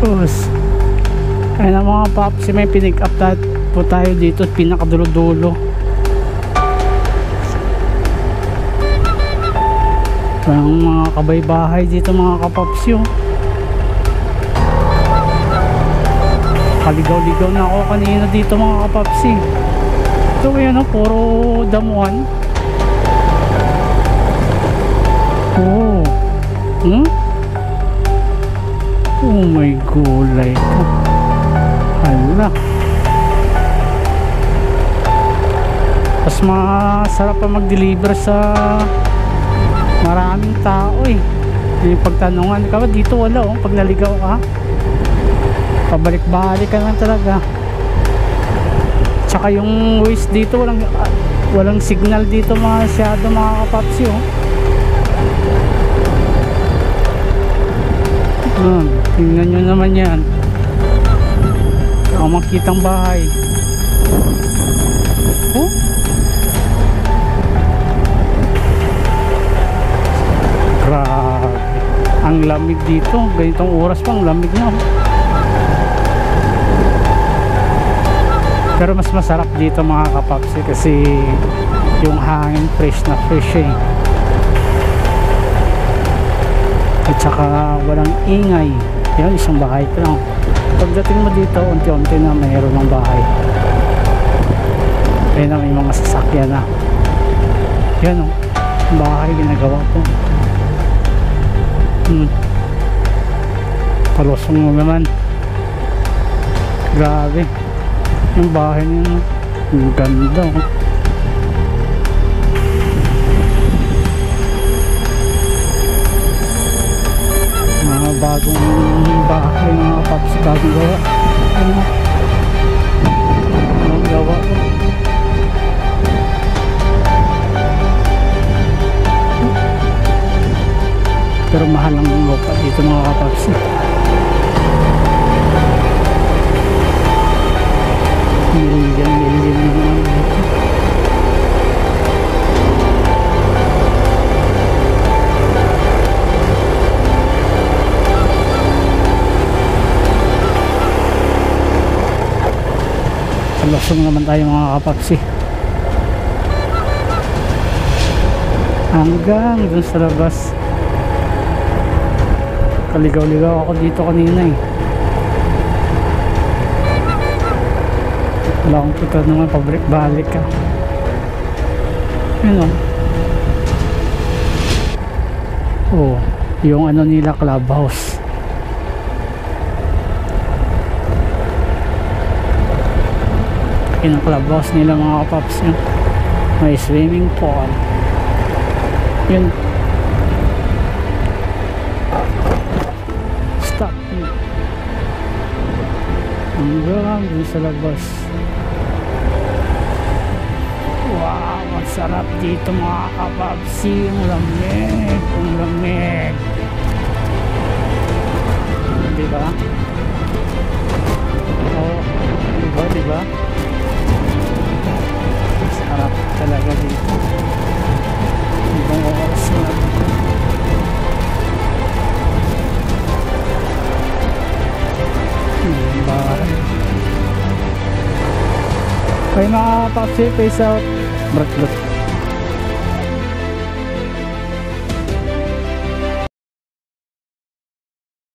Tapos ayun ang mga paps, may pinick up po tayo dito, pinakadulo-dulo. Parang mga kabay-bahay dito mga kapaps yun. Kaligaw-ligaw na ako kanina dito mga kapaps eh. Ito yan o, puro damuhan. Oh. Oh my gulay ko. Hala. Mas masarap pa mag-deliver sa maraming tao eh. Yung pagtanungan ka, dito wala oh. Pag naligaw ka, pabalik-balik ka lang talaga. Tsaka yung waste dito, walang signal dito masyado mga kapapsi oh. Tingnan nyo naman yan. Ang makitang bahay. Oh? Grabe. Ang lamig dito. Ganitong oras pang lamig na. Pero mas masarap dito mga kapapsi kasi yung hangin fresh na fresh eh. At saka walang ingay. Yan, isang bahay pa lang. Pagdating mo dito, unti-unti na mayroon ng bahay. Ayun na, may mga sasakyan na. Yan o, bahay ginagawa ko. Palusong mo naman. Grabe. Yung bahay niya, ang ganda o. Bagong bahay mga paps, bagong gawa. Anong gawa ko? Pero mahal ang lupa dito mga paps. Million lusong naman tayo mga kapapsi hanggang dun sa labas. Kaligaw-ligaw ako dito kanina eh. Wala akong kita naman, pabalik-balik ka. Yun o. Oh, yung ano nila, clubhouse. Yung clubhouse nila mga kapaps yun. May swimming pool yun. Stop yun hanggang dun sa labas. Wow, ang sarap dito mga kapaps. Ang lamig, ang lamig, diba? Oh, diba? Sarap talaga dito. Ibang oras na. Bahay. Okay mga papsi, peace out. Bratlot.